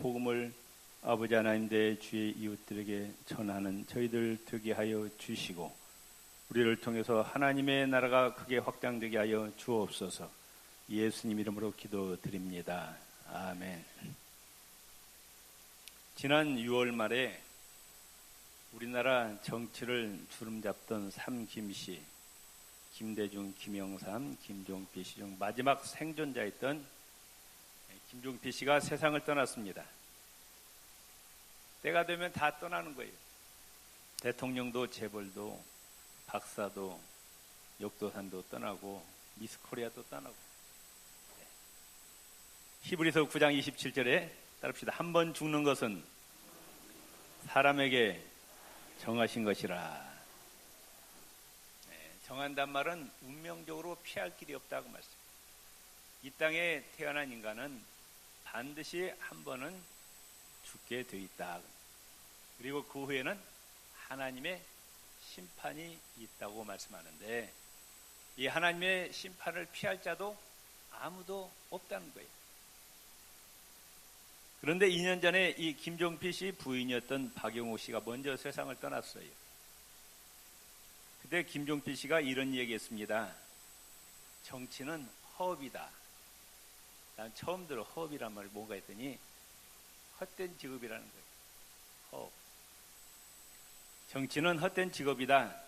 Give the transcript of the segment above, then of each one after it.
복음을 아버지 하나님 대 주의 이웃들에게 전하는 저희들 되게 하여 주시고, 우리를 통해서 하나님의 나라가 크게 확장되게 하여 주옵소서. 예수님 이름으로 기도드립니다. 아멘. 지난 6월 말에 우리나라 정치를 주름잡던 삼김씨, 김대중, 김영삼, 김종필 씨 중 마지막 생존자였던 김종필 씨가 세상을 떠났습니다. 때가 되면 다 떠나는 거예요. 대통령도 재벌도 박사도 역도산도 떠나고 미스코리아도 떠나고. 히브리서 9장 27절에 따릅시다. 한 번 죽는 것은 사람에게 정하신 것이라. 정한단 말은 운명적으로 피할 길이 없다고 말씀합니다. 이 땅에 태어난 인간은 반드시 한 번은 죽게 돼 있다. 그리고 그 후에는 하나님의 심판이 있다고 말씀하는데, 이 하나님의 심판을 피할 자도 아무도 없다는 거예요. 그런데 2년 전에 이 김종필 씨 부인이었던 박영호 씨가 먼저 세상을 떠났어요. 그때 김종필 씨가 이런 얘기했습니다. 정치는 허업이다. 난 처음 들어 허업이란 말이 뭔가 했더니 헛된 직업이라는 거예요. 허업. 정치는 헛된 직업이다.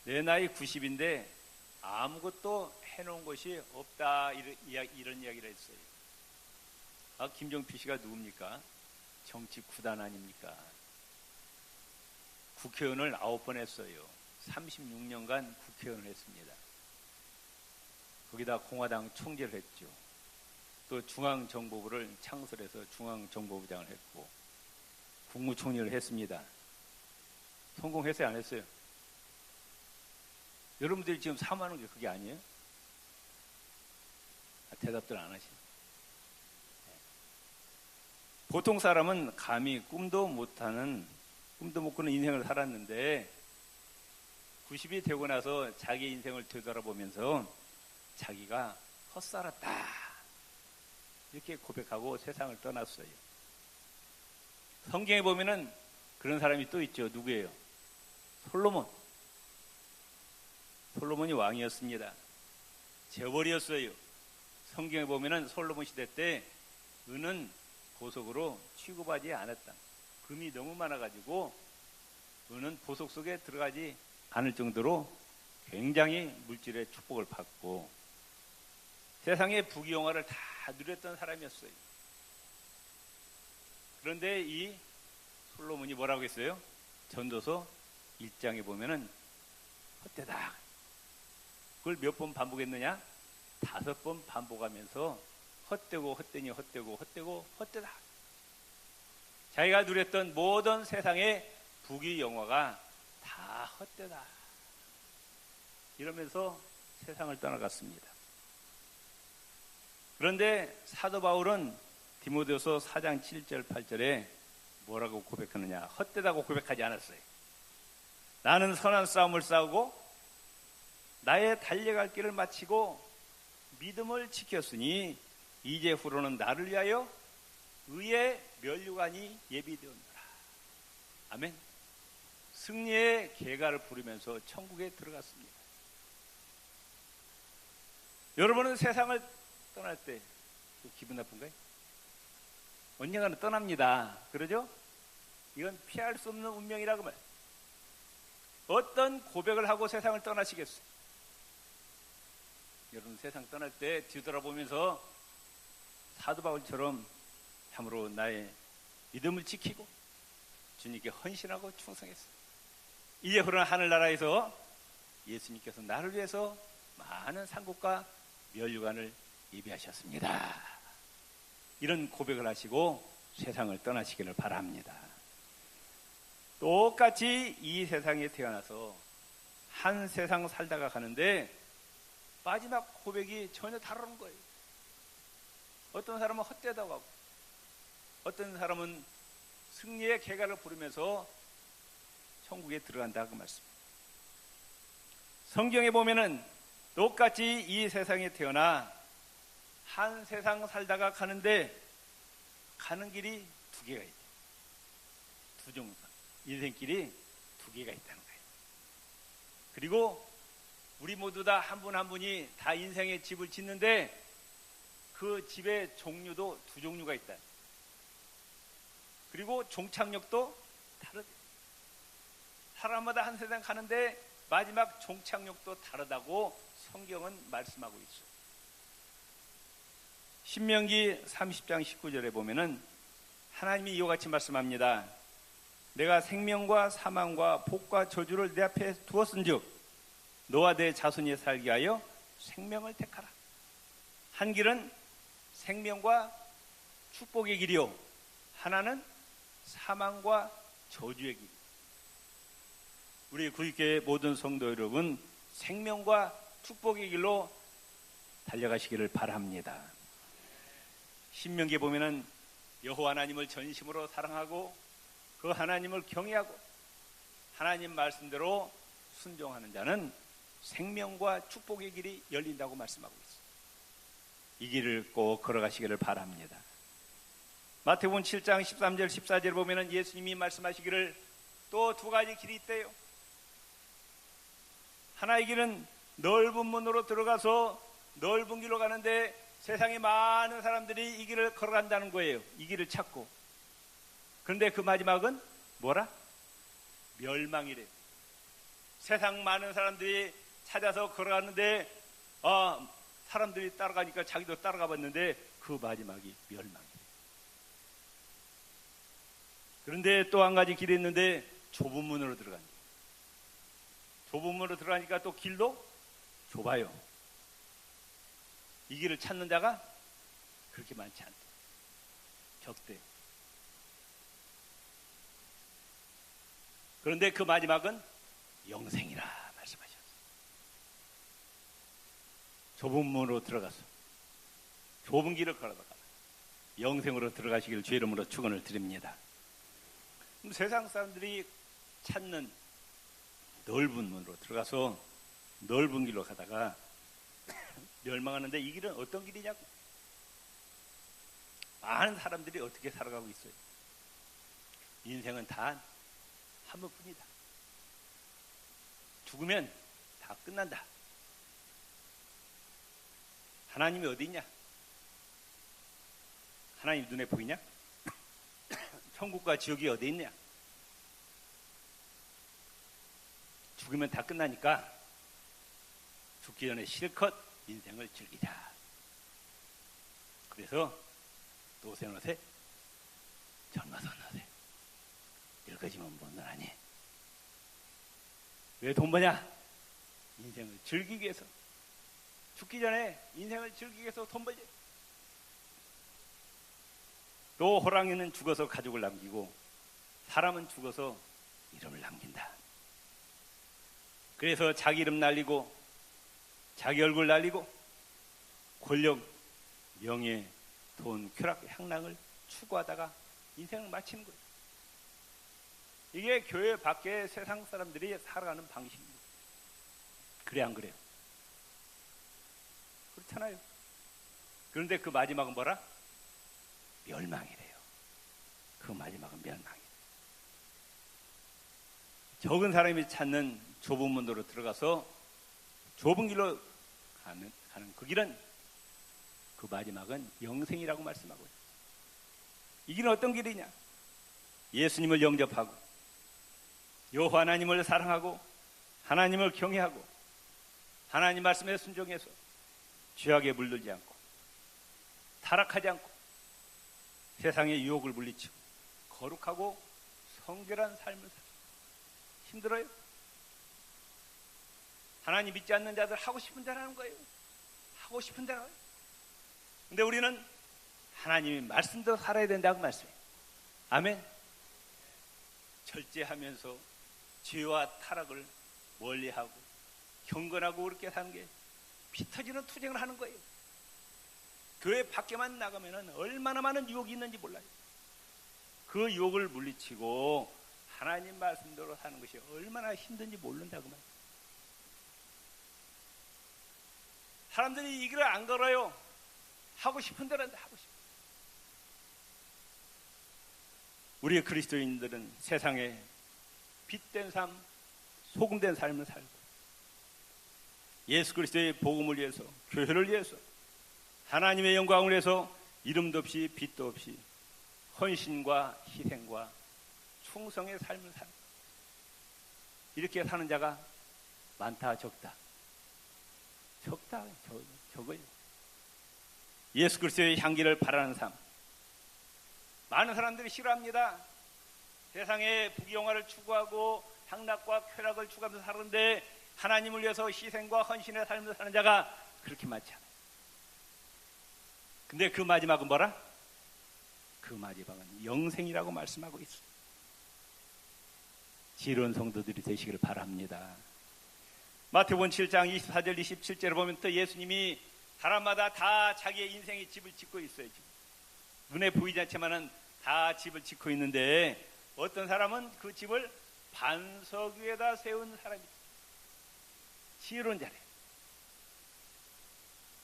내 나이 90인데 아무것도 해놓은 것이 없다. 이런 이야기를 했어요. 아, 김종필 씨가 누굽니까? 정치 구단 아닙니까? 국회의원을 9번 했어요. 36년간 국회의원을 했습니다. 거기다 공화당 총재를 했죠. 또 중앙정보부를 창설해서 중앙정보부장을 했고 국무총리를 했습니다. 성공했어요, 안 했어요? 여러분들이 지금 사모하는 게 그게 아니에요? 대답들 안 하시네. 보통 사람은 감히 꿈도 못 꾸는 인생을 살았는데 90이 되고 나서 자기 인생을 되돌아보면서 자기가 헛살았다 이렇게 고백하고 세상을 떠났어요. 성경에 보면은 그런 사람이 또 있죠. 누구예요? 솔로몬이 왕이었습니다. 재벌이었어요. 성경에 보면은 솔로몬 시대 때 은은 보석으로 취급하지 않았다. 금이 너무 많아가지고 은은 보석 속에 들어가지 않을 정도로 굉장히 물질의 축복을 받고 세상의 부귀영화를 다 누렸던 사람이었어요. 그런데 이 솔로몬이 뭐라고 했어요? 전도서 1장에 보면은 헛되다. 그걸 몇 번 반복했느냐? 5번 반복하면서 헛되고 헛되니 헛되고 헛되고 헛되다. 자기가 누렸던 모든 세상의 부귀 영화가 다 헛되다. 이러면서 세상을 떠나갔습니다. 그런데 사도 바울은 디모데후서 4장 7절 8절에 뭐라고 고백하느냐? 헛되다고 고백하지 않았어요. 나는 선한 싸움을 싸우고 나의 달려갈 길을 마치고 믿음을 지켰으니 이제 후로는 나를 위하여 의의 면류관이 예비되었노라. 아멘. 승리의 계가를 부르면서 천국에 들어갔습니다. 여러분은 세상을 떠날 때 기분 나쁜가요? 언젠가는 떠납니다. 그러죠? 이건 피할 수 없는 운명이라고 말. 어떤 고백을 하고 세상을 떠나시겠어요? 여러분 세상 떠날 때 뒤돌아보면서 사도 바울처럼 참으로 나의 믿음을 지키고 주님께 헌신하고 충성했어요. 이제 그러나 하늘나라에서 예수님께서 나를 위해서 많은 상급과 면류관을 예비하셨습니다. 이런 고백을 하시고 세상을 떠나시기를 바랍니다. 똑같이 이 세상에 태어나서 한 세상 살다가 가는데 마지막 고백이 전혀 다른 거예요. 어떤 사람은 헛되다고 하고 어떤 사람은 승리의 계가를 부르면서 천국에 들어간다고 말씀입니다. 성경에 보면은 똑같이 이 세상에 태어나 한 세상 살다가 가는데 가는 길이 두 개가 있대. 두 종류가. 인생길이 두 개가 있다는 거예요. 그리고 우리 모두 다 한 분 한 분이 다 인생의 집을 짓는데 그 집의 종류도 두 종류가 있다. 그리고 종착역도 다르다. 사람마다 한 세상 가는데 마지막 종착역도 다르다고 성경은 말씀하고 있어요. 신명기 30장 19절에 보면은 하나님이 이와 같이 말씀합니다. 내가 생명과 사망과 복과 저주를 내 앞에 두었은즉 너와 내 자손이 살게 하여 생명을 택하라. 한 길은 생명과 축복의 길이요, 하나는 사망과 저주의 길. 우리 구익교회 모든 성도 여러분, 생명과 축복의 길로 달려가시기를 바랍니다. 신명기에 보면은 여호와 하나님을 전심으로 사랑하고 그 하나님을 경외하고 하나님 말씀대로 순종하는 자는 생명과 축복의 길이 열린다고 말씀하고 있습니다. 이 길을 꼭 걸어가시기를 바랍니다. 마태복음 7장 13절 14절 보면은 예수님이 말씀하시기를 또 두 가지 길이 있대요. 하나의 길은 넓은 문으로 들어가서 넓은 길로 가는데 세상에 많은 사람들이 이 길을 걸어간다는 거예요. 이 길을 찾고. 그런데 그 마지막은 뭐라? 멸망이래. 세상 많은 사람들이 찾아서 걸어가는데 사람들이 따라가니까 자기도 따라가 봤는데 그 마지막이 멸망이래. 그런데 또 한 가지 길이 있는데 좁은 문으로 들어간다. 좁은 문으로 들어가니까 또 길도 좁아요. 이 길을 찾는 자가 그렇게 많지 않다. 적대. 그런데 그 마지막은 영생이라 말씀하셨어요. 좁은 문으로 들어가서 좁은 길을 걸어다가 영생으로 들어가시길 주의 이름으로 축원을 드립니다. 세상 사람들이 찾는 넓은 문으로 들어가서 넓은 길로 가다가 멸망하는데 이 길은 어떤 길이냐고. 많은 사람들이 어떻게 살아가고 있어요. 인생은 단 한 번뿐이다. 죽으면 다 끝난다. 하나님이 어디 있냐? 하나님 눈에 보이냐? 천국과 지옥이 어디 있냐? 죽으면 다 끝나니까 죽기 전에 실컷 인생을 즐기자. 그래서 노세 노세 젊어서 노세 늙어지면 못 놀아니. 왜 돈 버냐? 인생을 즐기기 위해서. 죽기 전에 인생을 즐기기 위해서 돈 벌지. 또 호랑이는 죽어서 가족을 남기고 사람은 죽어서 이름을 남긴다. 그래서 자기 이름 날리고 자기 얼굴 날리고 권력, 명예, 돈, 쾌락, 향락을 추구하다가 인생을 마치는 거예요. 이게 교회 밖에 세상 사람들이 살아가는 방식입니다. 그래 안 그래요? 그렇잖아요. 그런데 그 마지막은 뭐라? 멸망이래요. 그 마지막은 멸망이래요. 적은 사람이 찾는 좁은 문으로 들어가서 좁은 길로 가는 그 길은 그 마지막은 영생이라고 말씀하고 있어요. 이 길은 어떤 길이냐? 예수님을 영접하고 여호와 하나님을 사랑하고 하나님을 경외하고 하나님 말씀에 순종해서 죄악에 물들지 않고 타락하지 않고 세상의 유혹을 물리치고 거룩하고 성결한 삶을 살아요. 힘들어요? 하나님 믿지 않는 자들 하고 싶은 대로 하는 거예요. 하고 싶은 대로 해요. 근데 우리는 하나님이 말씀대로 살아야 된다고 말씀해요. 아멘. 절제하면서 죄와 타락을 멀리하고 경건하고 그렇게 사는 게 피 터지는 투쟁을 하는 거예요. 교회 밖에만 나가면 얼마나 많은 유혹이 있는지 몰라요. 그 유혹을 물리치고 하나님 말씀대로 사는 것이 얼마나 힘든지 모른다고 말이에요. 사람들이 이 길을 안 걸어요. 하고 싶은 대로 한다. 하고 싶은. 우리 그리스도인들은 세상에 빛된 삶, 소금된 삶을 살고 예수 그리스도의 복음을 위해서, 교회를 위해서, 하나님의 영광을 위해서 이름도 없이 빛도 없이 헌신과 희생과 충성의 삶을 산다. 이렇게 사는 자가 많다, 적다? 적다, 적어요. 예수 그리스도의 향기를 바라는 삶. 많은 사람들이 싫어합니다. 세상의 부귀영화를 추구하고 향락과 쾌락을 추구하면서 사는데 하나님을 위해서 희생과 헌신의 삶을 사는 자가 그렇게 많지 않아요. 근데 그 마지막은 뭐라? 그 마지막은 영생이라고 말씀하고 있어요. 지혜로운 성도들이 되시기를 바랍니다. 마태복음 7장 24절 27절을 보면 또 예수님이 사람마다 다 자기의 인생의 집을 짓고 있어요. 지금. 눈에 보이지 않지만은 다 집을 짓고 있는데 어떤 사람은 그 집을 반석 위에다 세운 사람이죠. 지혜로운 자래.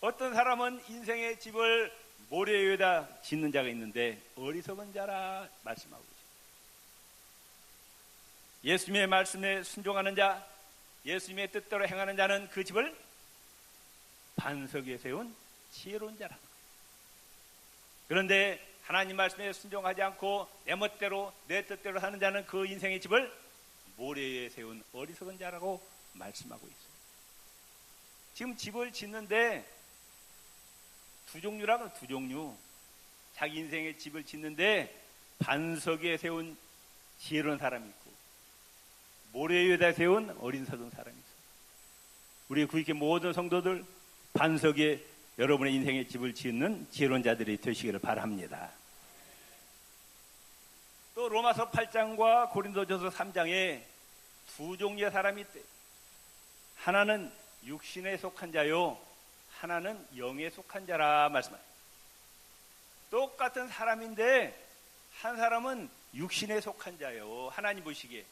어떤 사람은 인생의 집을 모래 위에다 짓는 자가 있는데 어리석은 자라 말씀하고 있죠. 예수님의 말씀에 순종하는 자, 예수님의 뜻대로 행하는 자는 그 집을 반석 위에 세운 지혜로운 자라는 거예요. 그런데 하나님 말씀에 순종하지 않고 내 멋대로 내 뜻대로 사는 자는 그 인생의 집을 모래 위에 세운 어리석은 자라고 말씀하고 있어요. 지금 집을 짓는데 두 종류라고, 두 종류. 자기 인생의 집을 짓는데 반석 위에 세운 지혜로운 사람이 있고 모래 위에다 세운 어리석은 사람이 있어요. 우리 구익의 모든 성도들 반석 위에 여러분의 인생의 집을 짓는 지혜로운 자들이 되시기를 바랍니다. 또 로마서 8장과 고린도전서 3장에 두 종류의 사람이 있대요. 하나는 육신에 속한 자요, 하나는 영에 속한 자라 말씀합니다. 똑같은 사람인데 한 사람은 육신에 속한 자요, 하나님 보시기에,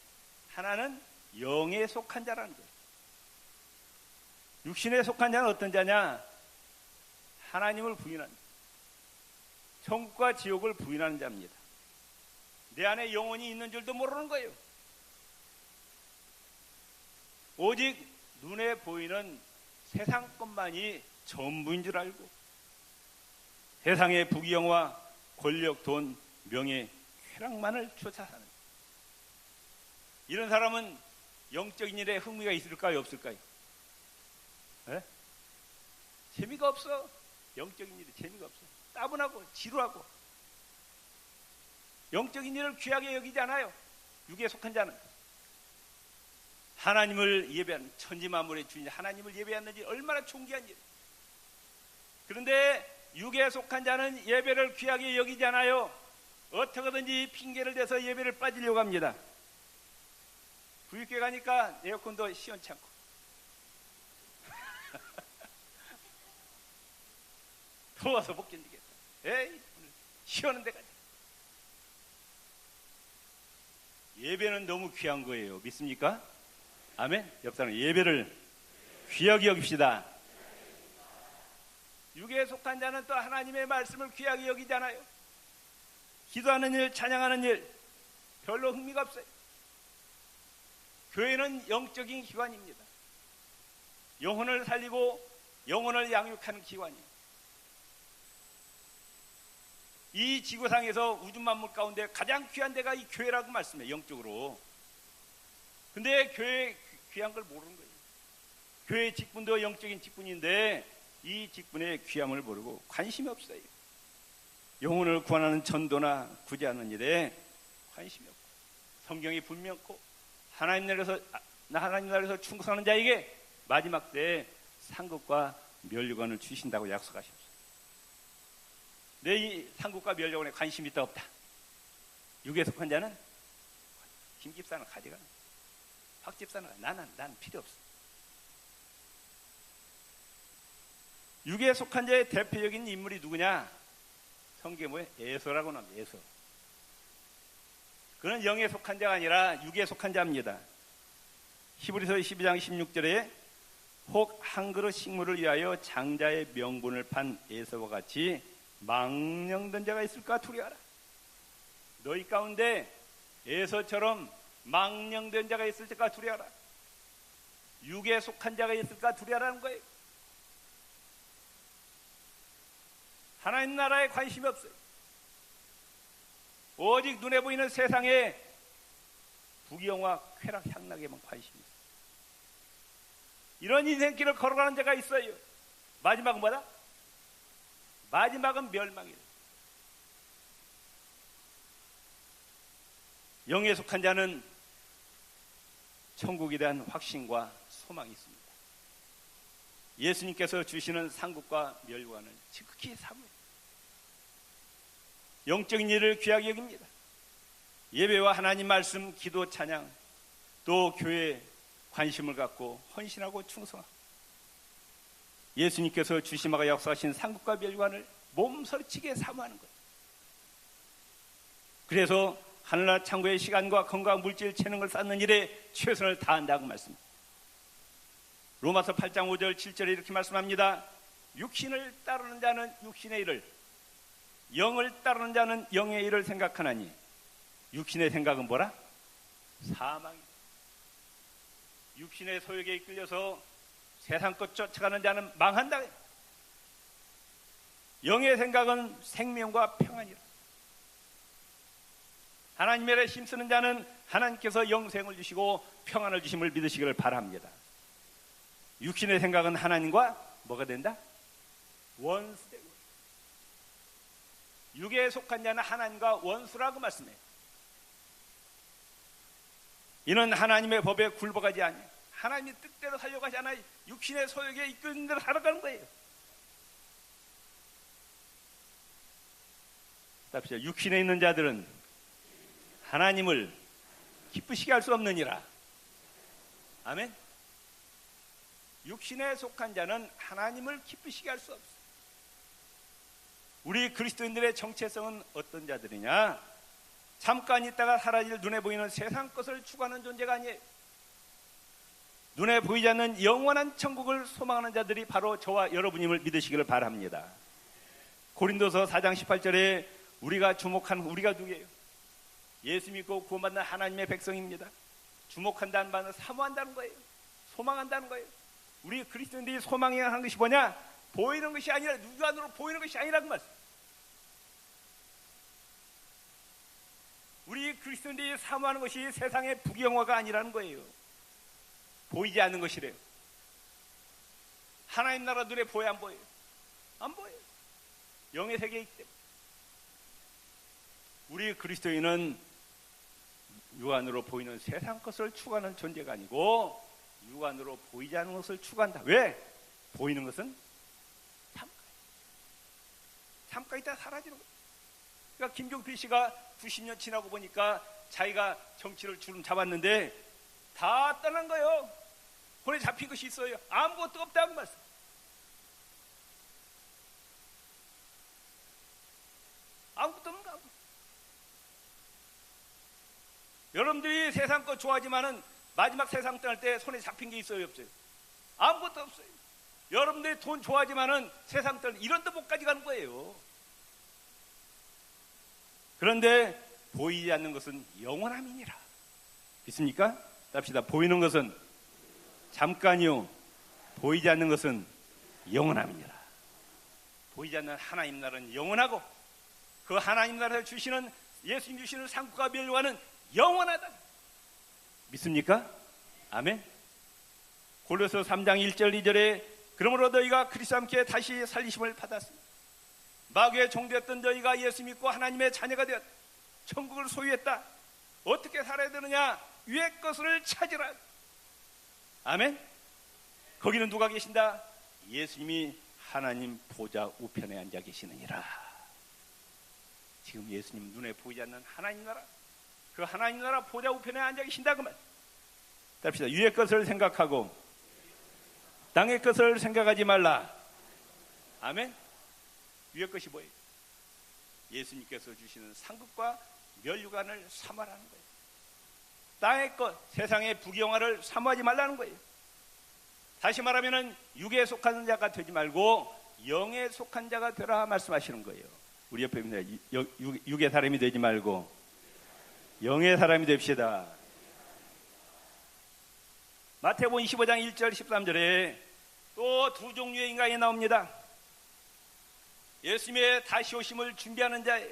하나는 영에 속한 자라는 거예요. 육신에 속한 자는 어떤 자냐? 하나님을 부인하는, 천국과 지옥을 부인하는 자입니다. 내 안에 영혼이 있는 줄도 모르는 거예요. 오직 눈에 보이는 세상 것만이 전부인 줄 알고 세상의 부귀영화, 권력, 돈, 명예, 쾌락만을 쫓아 사는, 이런 사람은 영적인 일에 흥미가 있을까요, 없을까요? 네? 재미가 없어. 영적인 일에 재미가 없어. 따분하고 지루하고 영적인 일을 귀하게 여기지 않아요. 육에 속한 자는 하나님을 예배하는, 천지만물의 주인 하나님을 예배하는지 얼마나 존귀한 일. 그런데 육에 속한 자는 예배를 귀하게 여기지 않아요. 어떻게든지 핑계를 대서 예배를 빠지려고 합니다. 구육교회 가니까 에어컨도 시원치 않고 더워서 못 견디겠다. 에이, 시원한 데 가자. 예배는 너무 귀한 거예요. 믿습니까? 아멘. 옆 사람 예배를 귀하게 여깁시다. 육에 속한 자는 또 하나님의 말씀을 귀하게 여기잖아요. 기도하는 일, 찬양하는 일 별로 흥미가 없어요. 교회는 영적인 기관입니다. 영혼을 살리고 영혼을 양육하는 기관이에요. 이 지구상에서 우주 만물 가운데 가장 귀한 데가 이 교회라고 말씀해요. 영적으로. 근데 교회 귀한 걸 모르는 거예요. 교회 직분도 영적인 직분인데 이 직분의 귀함을 모르고 관심이 없어요. 영혼을 구원하는 전도나 구제하는 일에 관심이 없고 성경이 분명코 하나님 나라에서 충성하는 자에게 마지막 때에 상급과 멸류관을 주신다고 약속하셨어요. 내 이 상급과 멸류관에 관심이 있다 없다? 육에 속한 자는 김 집사는 가져가, 박 집사는 나는 필요 없어. 육에 속한 자의 대표적인 인물이 누구냐? 성경에 뭐예요? 에서라고 나옵니다. 에서. 그는 영에 속한 자가 아니라 육에 속한 자입니다. 히브리서 12장 16절에 혹 한 그릇 식물을 위하여 장자의 명분을 판 에서와 같이 망령된 자가 있을까 두려워하라. 너희 가운데 에서처럼 망령된 자가 있을까 두려워하라. 육에 속한 자가 있을까 두려워하라는 거예요. 하나님 나라에 관심이 없어요. 오직 눈에 보이는 세상의 부귀영화, 쾌락, 향락에만 관심이 있어요. 이런 인생길을 걸어가는 자가 있어요. 마지막은 뭐다? 마지막은 멸망이에요. 영에 속한 자는 천국에 대한 확신과 소망이 있습니다. 예수님께서 주시는 상급과 멸관을 지극히 사모해요. 영적인 일을 귀하게 여깁니다. 예배와 하나님 말씀, 기도, 찬양, 또 교회에 관심을 갖고 헌신하고 충성하고 예수님께서 주심하고 역사하신 상급과 멸관을 몸서리치게 사모하는 거예요. 그래서 하늘나라 창고의 시간과 건강, 물질, 재능을 쌓는 일에 최선을 다한다고 말씀합니다. 로마서 8장 5절 7절에 이렇게 말씀합니다. 육신을 따르는 자는 육신의 일을, 영을 따르는 자는 영의 일을 생각하나니 육신의 생각은 뭐라? 사망이다. 육신의 소욕에 이끌려서 세상 것 쫓아가는 자는 망한다. 영의 생각은 생명과 평안이라. 하나님의 일에 힘쓰는 자는 하나님께서 영생을 주시고 평안을 주심을 믿으시기를 바랍니다. 육신의 생각은 하나님과 뭐가 된다? 원수되고, 육에 속한 자는 하나님과 원수라고 말씀해요. 이는 하나님의 법에 굴복하지 아니하고 하나님이 뜻대로 살려고 하지 않아 육신의 소욕에 이끄는 대로 살아가는 거예요. 답시다. 육신에 있는 자들은 하나님을 기쁘시게 할 수 없느니라. 아멘. 육신에 속한 자는 하나님을 기쁘시게 할 수 없어. 우리 그리스도인들의 정체성은 어떤 자들이냐? 잠깐 있다가 사라질 눈에 보이는 세상 것을 추구하는 존재가 아니에요. 눈에 보이지 않는 영원한 천국을 소망하는 자들이 바로 저와 여러분임을 믿으시기를 바랍니다. 고린도서 4장 18절에 우리가 주목하는 우리가 누구예요? 예수 믿고 구원받는 하나님의 백성입니다. 주목한다는 바는 사모한다는 거예요. 소망한다는 거예요. 우리 그리스도인들이 소망해야 하는 것이 뭐냐? 보이는 것이 아니라, 육안으로 보이는 것이 아니라고 말씀. 우리 그리스도인들이 사모하는 것이 세상의 부귀영화가 아니라는 거예요. 보이지 않는 것이래요. 하나님 나라 눈에 보여 안 보여요? 안 보여요. 영의 세계에 있기 때문에. 우리 그리스도인은 육안으로 보이는 세상 것을 추구하는 존재가 아니고 육안으로 보이지 않는 것을 추구한다. 왜? 보이는 것은 잠깐 있다 사라지는 거예요. 그러니까 김종필 씨가 90년 지나고 보니까 자기가 정치를 주름 잡았는데 다 떠난 거예요. 손에 잡힌 것이 있어요. 아무것도 없다고 말씀. 아무것도 없는 거. 여러분들이 세상 거 좋아하지만은 마지막 세상 떠날 때 손에 잡힌 게 있어요, 없어요? 아무것도 없어요. 여러분들이 돈 좋아하지만은 세상 떠날 이런 데못까지 가는 거예요. 그런데 보이지 않는 것은 영원함이니라. 믿습니까? 답시다. 보이는 것은 잠깐이요, 보이지 않는 것은 영원함이니라. 보이지 않는 하나님 나라는 영원하고 그 하나님 나라를 주시는 예수님 주시는 상급과 멸관은 영원하다. 믿습니까? 아멘. 골로새 3장 1절 2절에 그러므로 너희가 그리스도와 함께 다시 살리심을 받았습니다. 마귀의 종되었던 너희가 예수 믿고 하나님의 자녀가 되었다. 천국을 소유했다. 어떻게 살아야 되느냐? 위의 것을 찾으라. 아멘. 거기는 누가 계신다? 예수님이 하나님 보좌 우편에 앉아 계시느니라. 지금 예수님 눈에 보이지 않는 하나님 나라, 그 하나님 나라 보좌 우편에 앉아 계신다고 말. 답시다. 위의 것을 생각하고 땅의 것을 생각하지 말라. 아멘. 위의 것이 뭐예요? 예수님께서 주시는 상급과 멸류관을 사모하라는 거예요. 땅의 것, 세상의 부귀영화를 사모하지 말라는 거예요. 다시 말하면은 육에 속한 자가 되지 말고 영에 속한 자가 되라 말씀하시는 거예요. 우리 옆에 있는 육의 사람이 되지 말고 영의 사람이 됩시다. 마태복음 25장 1절 13절에 또 두 종류의 인간이 나옵니다. 예수님의 다시 오심을 준비하는 자예요.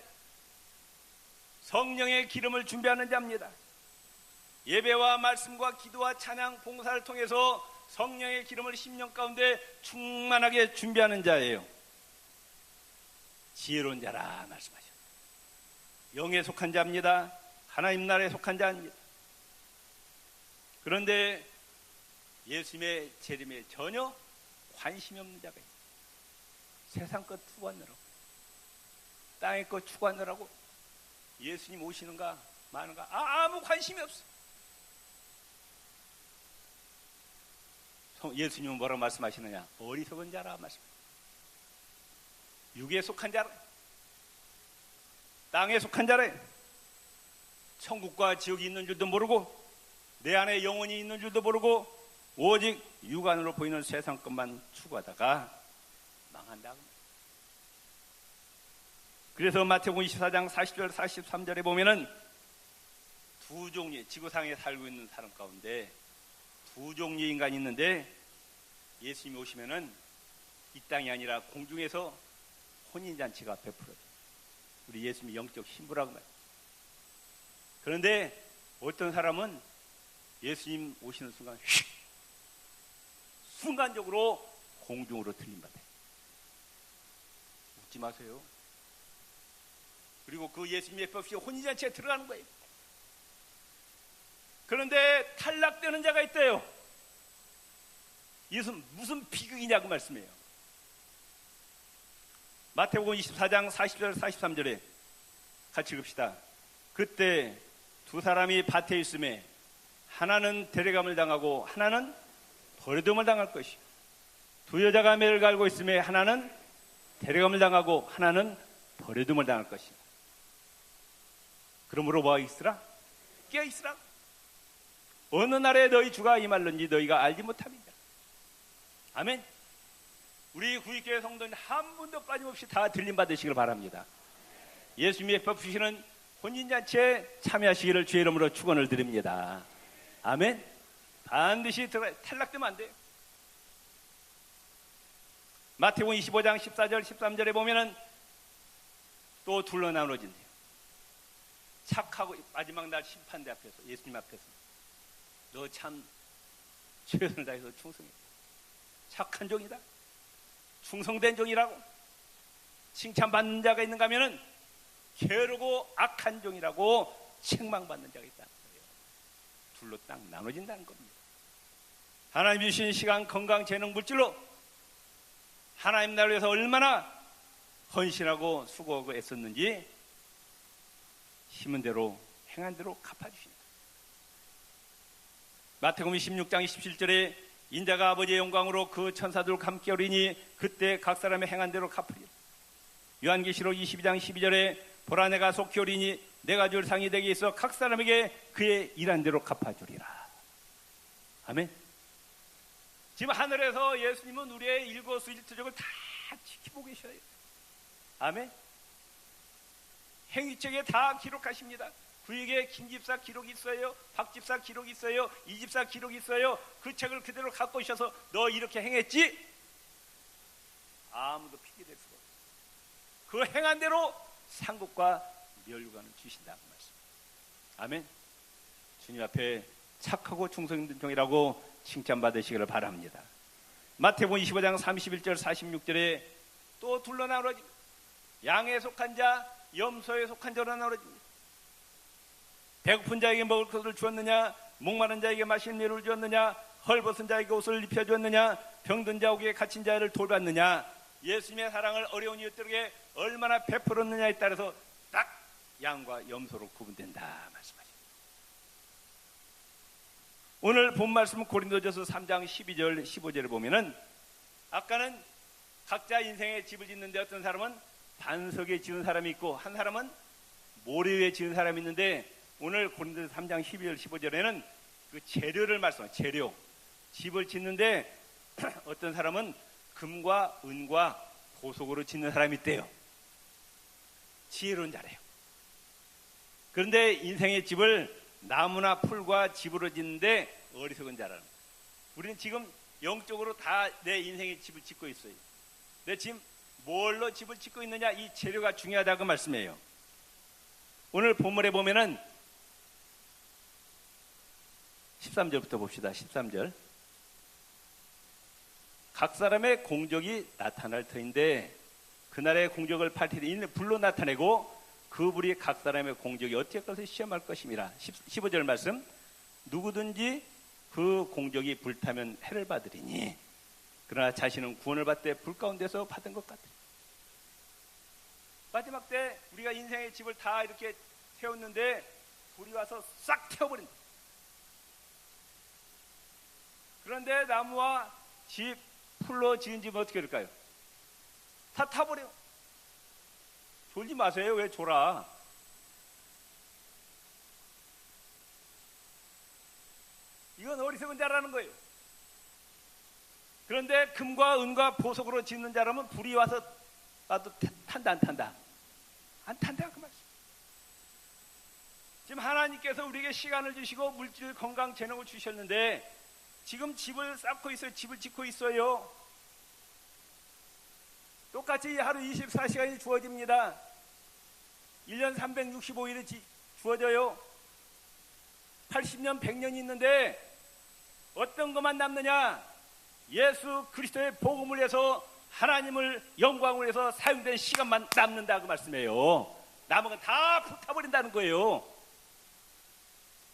성령의 기름을 준비하는 자입니다. 예배와 말씀과 기도와 찬양, 봉사를 통해서 성령의 기름을 10년 가운데 충만하게 준비하는 자예요. 지혜로운 자라 말씀하셨습니다. 영에 속한 자입니다. 하나님 나라에 속한 자입니다. 그런데 예수님의 재림에 전혀 관심이 없는 자가 있어요. 세상 것 추구하느라고, 땅의 것 추구하느라고 예수님 오시는가 마는가 아무 관심이 없어요. 예수님은 뭐라고 말씀하시느냐? 어리석은 자라 말씀하십니다. 육에 속한 자라, 땅에 속한 자라, 천국과 지옥이 있는 줄도 모르고 내 안에 영혼이 있는 줄도 모르고 오직 육안으로 보이는 세상 것만 추구하다가 망한다. 그래서 마태복음 24장 40절 43절에 보면은 두 종류의 지구상에 살고 있는 사람 가운데 두 종류의 인간이 있는데 예수님이 오시면은 이 땅이 아니라 공중에서 혼인잔치가 베풀어져요. 우리 예수님이 영적 신부라고 말해요. 그런데 어떤 사람은 예수님 오시는 순간 순간적으로 공중으로 들림받아요. 웃지 마세요. 그리고 그 예수님의 법 없이 혼인잔치에 들어가는 거예요. 그런데 탈락되는 자가 있대요. 이것은 무슨 비극이냐고 말씀해요. 마태복음 24장 40절 43절에 같이 읽읍시다. 그때 두 사람이 밭에 있음에 하나는 데려감을 당하고 하나는 버려둠을 당할 것이요. 두 여자가 매를 갈고 있음에 하나는 데려감을 당하고 하나는 버려둠을 당할 것이다. 그러므로 뭐 있으라? 깨어 있으라. 어느 날에 너희 주가 임할는지 너희가 알지 못함이다. 아멘. 우리 구익교회 성도님 한 분도 빠짐없이 다 들림받으시길 바랍니다. 예수님의 베푸시는 혼인잔치에 참여하시기를 주의 이름으로 축원을 드립니다. 아멘. 반드시 탈락되면 안 돼요. 마태복음 25장 14절 13절에 보면은 또 둘러 나눠진대요. 착하고 마지막 날 심판대 앞에서 예수님 앞에서 너 참 최선을 다해서 충성했다. 착한 종이다. 충성된 종이라고 칭찬받는 자가 있는가 하면은 게으르고 악한 종이라고 책망받는 자가 있다는 거예요. 둘로 딱 나눠진다는 겁니다. 하나님 주신 시간, 건강, 재능, 물질로 하나님 나라를 위해서 얼마나 헌신하고 수고하고 애썼는지 힘은 대로 행한 대로 갚아주신다. 마태복음 16장 27절에 인자가 아버지의 영광으로 그 천사들과 함께 오리니 그때 각 사람의 행한 대로 갚으리라. 요한계시록 22장 12절에 보라 내가 속히 오리니 내가 줄 상이 되게 있어 각 사람에게 그의 일한 대로 갚아주리라. 아멘. 지금 하늘에서 예수님은 우리의 일거수일투족을 다 지켜보고 계셔요. 아멘. 행위책에 다 기록하십니다. 그에게 김집사 기록이 있어요. 박집사 기록이 있어요. 이집사 기록이 있어요. 그 책을 그대로 갖고 오셔서 너 이렇게 행했지? 아무도 핑계댈 수가 없어요. 그 행한 대로 상급과 멸류관을 주신다는 말씀. 아멘. 주님 앞에 착하고 충성 있는 종이라고 칭찬받으시기를 바랍니다. 마태복음 25장 31절 46절에 또 둘러 나눠집니다. 양에 속한 자, 염소에 속한 자로 나눠집니다. 배고픈 자에게 먹을 것을 주었느냐, 목마른 자에게 마실 물을 주었느냐, 헐벗은 자에게 옷을 입혀주었느냐, 병든 자에게 갇힌 자를 돌봤느냐. 예수님의 사랑을 어려운 이웃들에게 얼마나 베풀었느냐에 따라서 딱 양과 염소로 구분된다 말씀하십니다. 오늘 본 말씀은 고린도전서 3장 12절 15절을 보면은 아까는 각자 인생의 집을 짓는데 어떤 사람은 반석에 지은 사람이 있고 한 사람은 모래 위에 지은 사람이 있는데 오늘 고린도전서 3장 12절 15절에는 그 재료를 말씀해요. 재료. 집을 짓는데 어떤 사람은 금과 은과 보석으로 짓는 사람이 있대요. 지혜로운 자래요. 그런데 인생의 집을 나무나 풀과 집으로 짓는데 어리석은 자라는 거예요. 우리는 지금 영적으로 다 내 인생의 집을 짓고 있어요. 내 지금 뭘로 집을 짓고 있느냐, 이 재료가 중요하다고 말씀해요. 오늘 본문에 보면은 13절부터 봅시다. 13절. 각 사람의 공적이 나타날 터인데 그날의 공적을 밝히되 이는 불로 나타내고 그 불이 각 사람의 공적이 어떻게 것을 시험할 것임이라. 15절 말씀. 누구든지 그 공적이 불타면 해를 받으리니 그러나 자신은 구원을 받되 불 가운데서 받은 것 같으리. 마지막 때 우리가 인생의 집을 다 이렇게 태웠는데 불이 와서 싹 태워버린다. 그런데 나무와 집, 풀로 지은 집은 어떻게 될까요? 다 타버려요. 졸지 마세요. 왜 졸아? 이건 어리석은 자라는 거예요. 그런데 금과 은과 보석으로 짓는 자라면 불이 와서 나도 탄다 안 탄다? 안 탄다 그 말씀. 지금 하나님께서 우리에게 시간을 주시고 물질, 건강, 재능을 주셨는데 지금 집을 쌓고 있어요. 집을 짓고 있어요. 똑같이 하루 24시간이 주어집니다. 1년 365일이 주어져요. 80년, 100년이 있는데 어떤 것만 남느냐? 예수 그리스도의 복음을 위해서 하나님을 영광을 위해서 사용된 시간만 남는다고 말씀해요. 남은 건 다 불타버린다는 거예요.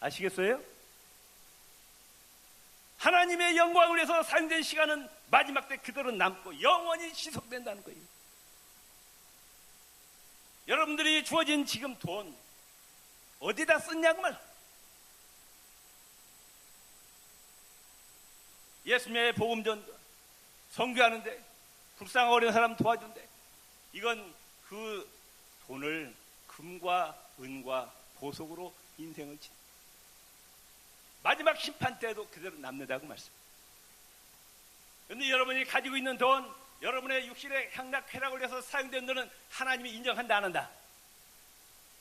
아시겠어요? 하나님의 영광을 위해서 사용된 시간은 마지막 때 그대로 남고 영원히 지속된다는 거예요. 여러분들이 주어진 지금 돈 어디다 썼냐고 말. 예수님의 복음 전도, 선교하는데, 불쌍한 어려운 사람 도와준대. 이건 그 돈을 금과 은과 보석으로 인생을 지. 마지막 심판 때도 그대로 남는다고 말씀. 그런데 여러분이 가지고 있는 돈, 여러분의 육신의 향락, 쾌락을 위해서 사용된 돈은 하나님이 인정한다 안 한다?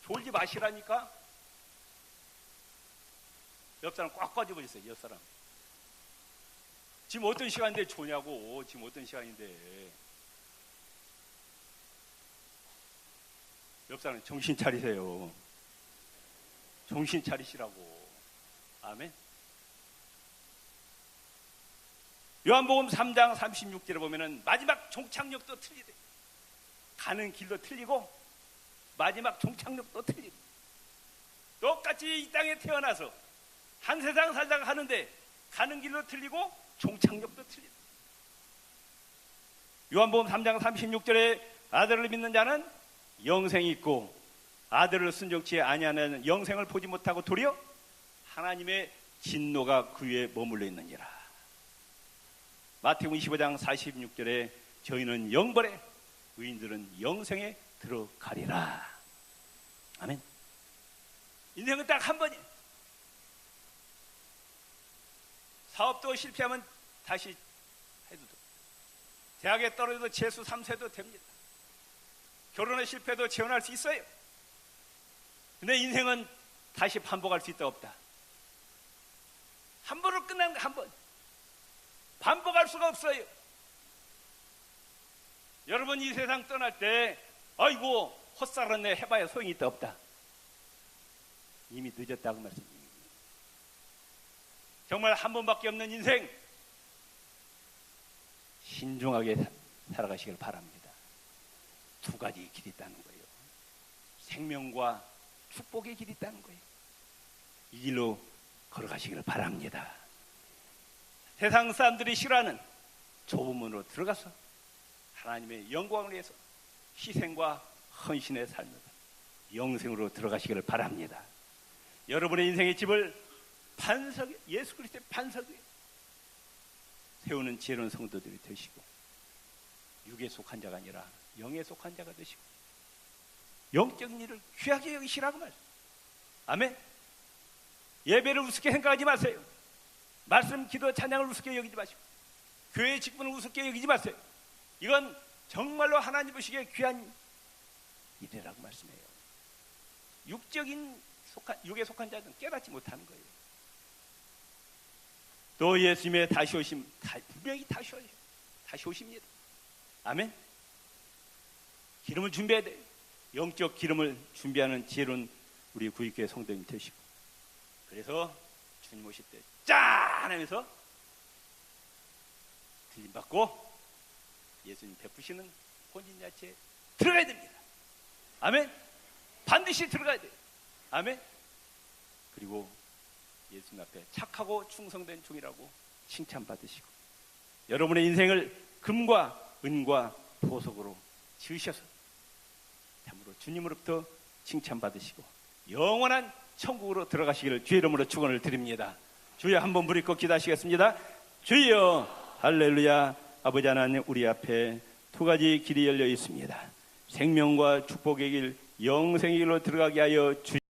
졸지 마시라니까. 옆 사람 꽉 꺼집어 있어요. 옆 사람. 지금 어떤 시간인데 조냐고. 지금 어떤 시간인데. 옆 사람 정신 차리세요. 정신 차리시라고. 아멘. 요한복음 3장 36절에 보면은 마지막 종착역도 틀리대. 가는 길도 틀리고 마지막 종착역도 틀리고. 똑같이 이 땅에 태어나서 한 세상 살다가 하는데 가는 길도 틀리고 종착역도 틀리다. 요한복음 3장 36절에 아들을 믿는 자는 영생이 있고 아들을 순종치 아니하는 영생을 보지 못하고 도리어 하나님의 진노가 그 위에 머물러 있느니라. 마태복음 25장 46절에 저희는 영벌에 의인들은 영생에 들어가리라. 아멘. 인생은 딱 한 번이에요. 사업도 실패하면 다시 해도 돼. 대학에 떨어져도 재수 3세도 됩니다. 결혼에 실패해도 재혼할 수 있어요. 근데 인생은 다시 반복할 수 있다 없다. 한 번으로 끝나는 거 한 번. 반복할 수가 없어요. 여러분 이 세상 떠날 때 아이고 헛살았네 해봐야 소용이 있다 없다. 이미 늦었다고 말씀드립니다. 정말 한 번밖에 없는 인생 신중하게 살아가시길 바랍니다. 두 가지 길이 있다는 거예요. 생명과 축복의 길이 있다는 거예요. 이 길로 걸어가시길 바랍니다. 세상 사람들이 싫어하는 좁은 문으로 들어가서 하나님의 영광을 위해서 희생과 헌신의 삶으로 영생으로 들어가시기를 바랍니다. 여러분의 인생의 집을 반석, 예수 그리스도의 반석 위에 세우는 지혜로운 성도들이 되시고 육에 속한 자가 아니라 영에 속한 자가 되시고 영적인 일을 귀하게 여기시라고 말이에요. 아멘. 예배를 우습게 생각하지 마세요. 말씀, 기도, 찬양을 우습게 여기지 마시고 교회의 직분을 우습게 여기지 마세요. 이건 정말로 하나님 보시기에 귀한 일이라고 말씀해요. 육에 속한 자들은 깨닫지 못하는 거예요. 또 예수님의 다시 오심, 분명히 다시 오십니다. 아멘. 기름을 준비해야 돼요. 영적 기름을 준비하는 지혜로운 우리 구익교회 성도님 되시고, 그래서 주님 오실 때 짠 하면서 들림받고 예수님 베푸시는 혼인잔치에 들어가야 됩니다. 아멘. 반드시 들어가야 돼요. 아멘. 그리고 예수님 앞에 착하고 충성된 종이라고 칭찬받으시고, 여러분의 인생을 금과 은과 보석으로 지으셔서 참으로 주님으로부터 칭찬받으시고 영원한 천국으로 들어가시기를 주의 이름으로 축원을 드립니다. 주여 한번 부르짖고 기도하시겠습니다. 주여 할렐루야. 아버지 하나님, 우리 앞에 두 가지 길이 열려 있습니다. 생명과 축복의 길, 영생의 길로 들어가게 하여 주시옵소서.